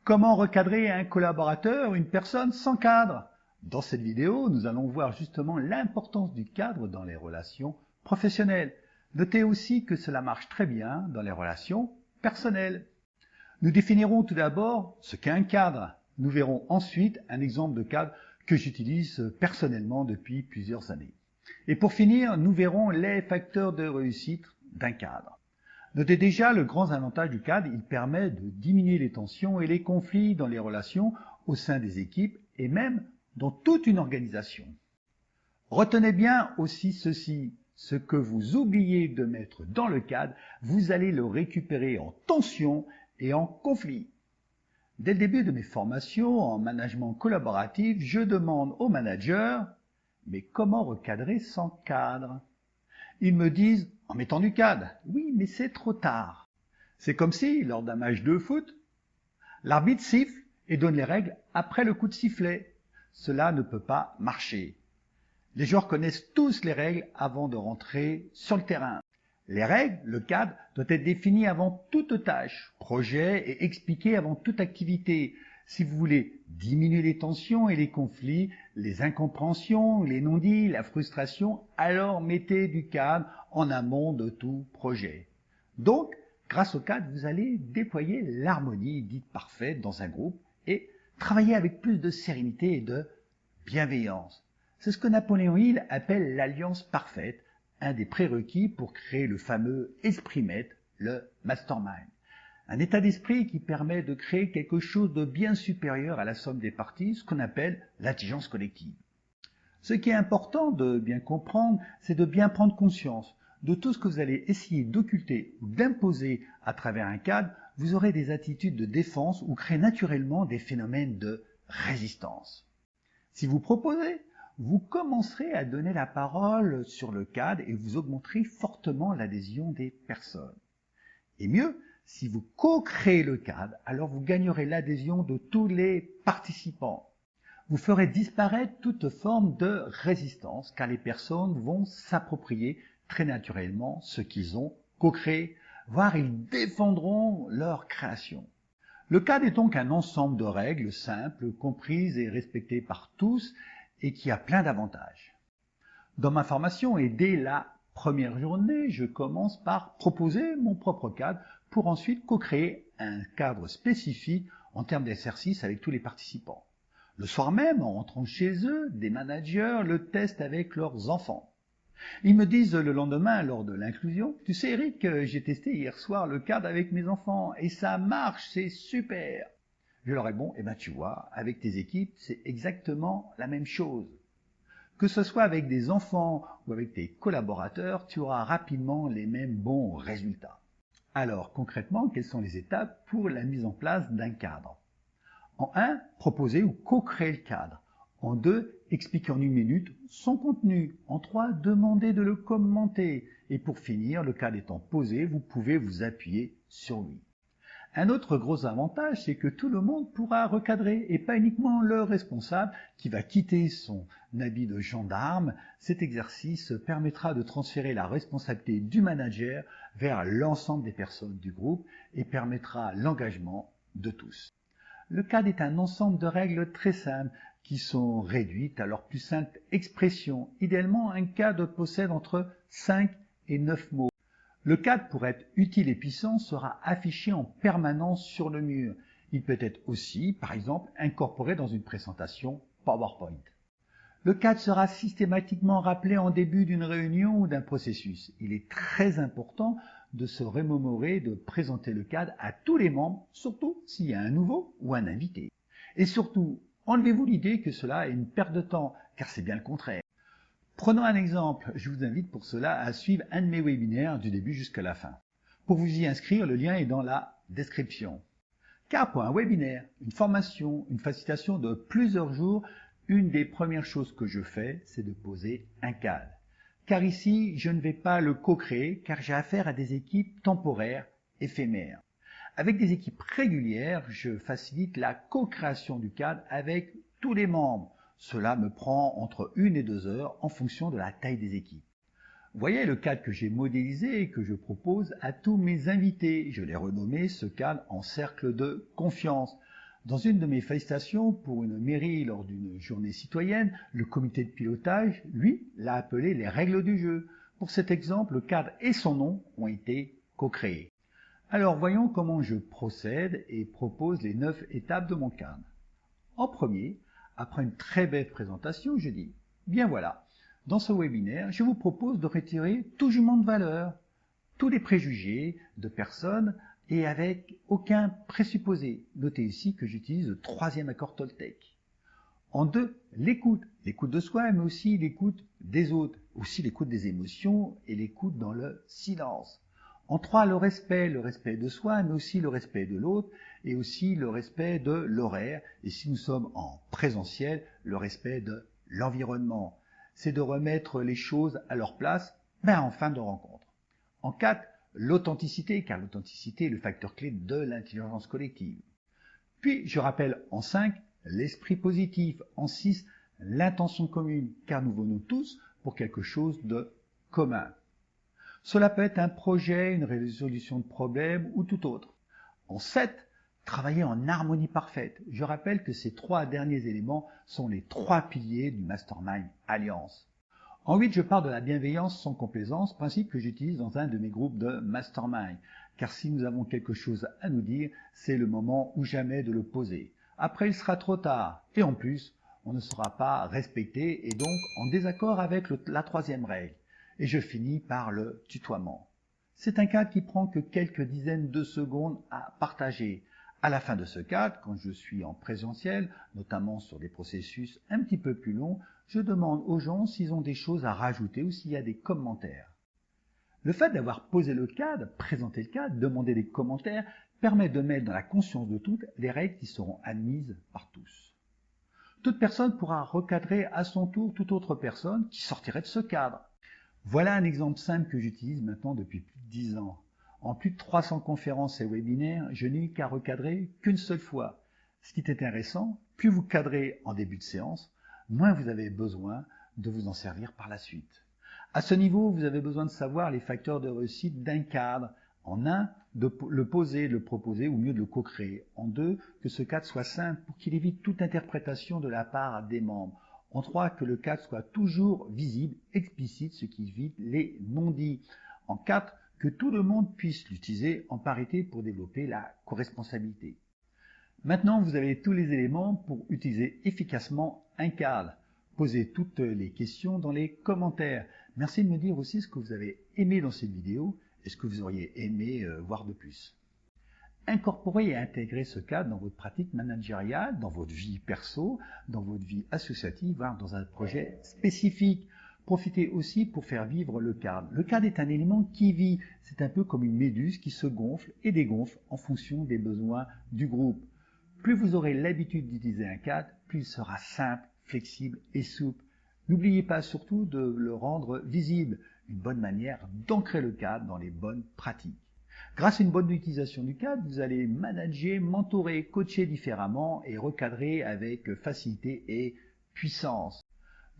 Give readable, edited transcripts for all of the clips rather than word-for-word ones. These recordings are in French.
Comment recadrer un collaborateur, une personne sans cadre? Dans cette vidéo, nous allons voir justement l'importance du cadre dans les relations professionnelles. Notez aussi que cela marche très bien dans les relations personnelles. Nous définirons tout d'abord ce qu'est un cadre. Nous verrons ensuite un exemple de cadre que j'utilise personnellement depuis plusieurs années. Et pour finir, nous verrons les facteurs de réussite d'un cadre. Notez déjà le grand avantage du cadre, il permet de diminuer les tensions et les conflits dans les relations au sein des équipes et même dans toute une organisation. Retenez bien aussi ceci, ce que vous oubliez de mettre dans le cadre, vous allez le récupérer en tension et en conflit. Dès le début de mes formations en management collaboratif, je demande aux managers « Mais comment recadrer sans cadre ?» Ils me disent « En mettant du cadre. » Oui, mais c'est trop tard. C'est comme si, lors d'un match de foot, l'arbitre siffle et donne les règles après le coup de sifflet. Cela ne peut pas marcher. Les joueurs connaissent tous les règles avant de rentrer sur le terrain. Les règles, le cadre, doit être défini avant toute tâche, projet et expliqué avant toute activité. Si vous voulez diminuer les tensions et les conflits, les incompréhensions, les non-dits, la frustration, alors mettez du cadre en amont de tout projet. Donc, grâce au cadre, vous allez déployer l'harmonie dite parfaite dans un groupe et travailler avec plus de sérénité et de bienveillance. C'est ce que Napoléon Hill appelle l'alliance parfaite, un des prérequis pour créer le fameux esprit maître, le mastermind. Un état d'esprit qui permet de créer quelque chose de bien supérieur à la somme des parties, ce qu'on appelle l'intelligence collective. Ce qui est important de bien comprendre, c'est de bien prendre conscience de tout ce que vous allez essayer d'occulter ou d'imposer à travers un cadre. Vous aurez des attitudes de défense ou créer naturellement des phénomènes de résistance. Si vous proposez, vous commencerez à donner la parole sur le cadre et vous augmenterez fortement l'adhésion des personnes. Et mieux, si vous co-créez le cadre, alors vous gagnerez l'adhésion de tous les participants. Vous ferez disparaître toute forme de résistance car les personnes vont s'approprier très naturellement ce qu'ils ont co-créé, voire ils défendront leur création. Le cadre est donc un ensemble de règles simples, comprises et respectées par tous et qui a plein d'avantages. Dans ma formation et dès la première journée, je commence par proposer mon propre cadre pour ensuite co-créer un cadre spécifique en termes d'exercice avec tous les participants. Le soir même, en rentrant chez eux, des managers le testent avec leurs enfants. Ils me disent le lendemain lors de l'inclusion, « Tu sais Eric, j'ai testé hier soir le cadre avec mes enfants et ça marche, c'est super !» Je leur réponds, « Eh ben tu vois, avec tes équipes, c'est exactement la même chose. » Que ce soit avec des enfants ou avec tes collaborateurs, tu auras rapidement les mêmes bons résultats. Alors concrètement, quelles sont les étapes pour la mise en place d'un cadre? En 1, proposer ou co-créer le cadre. En 2, expliquer en 1 minute son contenu. En 3, demander de le commenter. Et pour finir, le cadre étant posé, vous pouvez vous appuyer sur lui. Un autre gros avantage, c'est que tout le monde pourra recadrer et pas uniquement le responsable qui va quitter son habit de gendarme. Cet exercice permettra de transférer la responsabilité du manager vers l'ensemble des personnes du groupe et permettra l'engagement de tous. Le cadre est un ensemble de règles très simples qui sont réduites à leur plus simple expression. Idéalement, un cadre possède entre 5 et 9 mots. Le cadre, pour être utile et puissant, sera affiché en permanence sur le mur. Il peut être aussi, par exemple, incorporé dans une présentation PowerPoint. Le cadre sera systématiquement rappelé en début d'une réunion ou d'un processus. Il est très important de se remémorer de présenter le cadre à tous les membres, surtout s'il y a un nouveau ou un invité. Et surtout, enlevez-vous l'idée que cela est une perte de temps, car c'est bien le contraire. Prenons un exemple, je vous invite pour cela à suivre un de mes webinaires du début jusqu'à la fin. Pour vous y inscrire, le lien est dans la description. Car pour un webinaire, une formation, une facilitation de plusieurs jours, une des premières choses que je fais, c'est de poser un cadre. Car ici, je ne vais pas le co-créer, car j'ai affaire à des équipes temporaires, éphémères. Avec des équipes régulières, je facilite la co-création du cadre avec tous les membres. Cela me prend entre 1 et 2 heures en fonction de la taille des équipes. Vous voyez le cadre que j'ai modélisé et que je propose à tous mes invités. Je l'ai renommé ce cadre en cercle de confiance. Dans une de mes félicitations pour une mairie lors d'une journée citoyenne, le comité de pilotage, lui, l'a appelé les règles du jeu. Pour cet exemple, le cadre et son nom ont été co-créés. Alors voyons comment je procède et propose les 9 étapes de mon cadre. En premier, après une très belle présentation, je dis « Bien voilà, dans ce webinaire, je vous propose de retirer tout jugement de valeur, tous les préjugés de personnes et avec aucun présupposé. » Notez ici que j'utilise le 3e accord Toltec. En 2, l'écoute de soi, mais aussi l'écoute des autres, aussi l'écoute des émotions et l'écoute dans le silence. En 3, le respect de soi, mais aussi le respect de l'autre et aussi le respect de l'horaire. Et si nous sommes en présentiel, le respect de l'environnement. C'est de remettre les choses à leur place en fin de rencontre. En 4, l'authenticité, car l'authenticité est le facteur clé de l'intelligence collective. Puis, je rappelle en 5, l'esprit positif. En 6, l'intention commune, car nous venons tous pour quelque chose de commun. Cela peut être un projet, une résolution de problème ou tout autre. En 7, travailler en harmonie parfaite. Je rappelle que ces 3 derniers éléments sont les 3 piliers du Mastermind Alliance. En 8, je parle de la bienveillance sans complaisance, principe que j'utilise dans un de mes groupes de Mastermind. Car si nous avons quelque chose à nous dire, c'est le moment ou jamais de le poser. Après, il sera trop tard. Et en plus, on ne sera pas respecté et donc en désaccord avec la 3e règle. Et je finis par le tutoiement. C'est un cadre qui prend que quelques dizaines de secondes à partager. À la fin de ce cadre, quand je suis en présentiel, notamment sur des processus un petit peu plus longs, je demande aux gens s'ils ont des choses à rajouter ou s'il y a des commentaires. Le fait d'avoir posé le cadre, présenté le cadre, demandé des commentaires, permet de mettre dans la conscience de toutes les règles qui seront admises par tous. Toute personne pourra recadrer à son tour toute autre personne qui sortirait de ce cadre. Voilà un exemple simple que j'utilise maintenant depuis plus de 10 ans. En plus de 300 conférences et webinaires, je n'ai eu qu'à recadrer qu'une seule fois. Ce qui est intéressant, plus vous cadrez en début de séance, moins vous avez besoin de vous en servir par la suite. À ce niveau, vous avez besoin de savoir les facteurs de réussite d'un cadre. En 1, de le poser, de le proposer ou mieux de le co-créer. En 2, que ce cadre soit simple pour qu'il évite toute interprétation de la part des membres. En 3, que le cadre soit toujours visible, explicite, ce qui évite les non-dits. En 4, que tout le monde puisse l'utiliser en parité pour développer la co-responsabilité. Maintenant, vous avez tous les éléments pour utiliser efficacement un cadre. Posez toutes les questions dans les commentaires. Merci de me dire aussi ce que vous avez aimé dans cette vidéo et ce que vous auriez aimé voir de plus. Incorporez et intégrez ce cadre dans votre pratique managériale, dans votre vie perso, dans votre vie associative, voire dans un projet spécifique. Profitez aussi pour faire vivre le cadre. Le cadre est un élément qui vit. C'est un peu comme une méduse qui se gonfle et dégonfle en fonction des besoins du groupe. Plus vous aurez l'habitude d'utiliser un cadre, plus il sera simple, flexible et souple. N'oubliez pas surtout de le rendre visible, une bonne manière d'ancrer le cadre dans les bonnes pratiques. Grâce à une bonne utilisation du cadre, vous allez manager, mentorer, coacher différemment et recadrer avec facilité et puissance.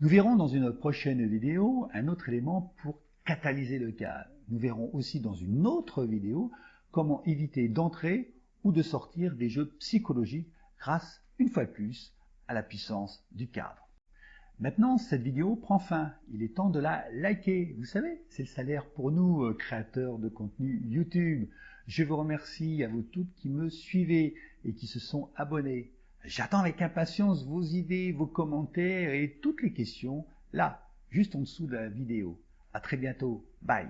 Nous verrons dans une prochaine vidéo un autre élément pour catalyser le cadre. Nous verrons aussi dans une autre vidéo comment éviter d'entrer ou de sortir des jeux psychologiques grâce, une fois de plus, à la puissance du cadre. Maintenant, cette vidéo prend fin. Il est temps de la liker. Vous savez, c'est le salaire pour nous, créateurs de contenu YouTube. Je vous remercie à vous toutes qui me suivez et qui se sont abonnés. J'attends avec impatience vos idées, vos commentaires et toutes les questions là, juste en dessous de la vidéo. À très bientôt. Bye.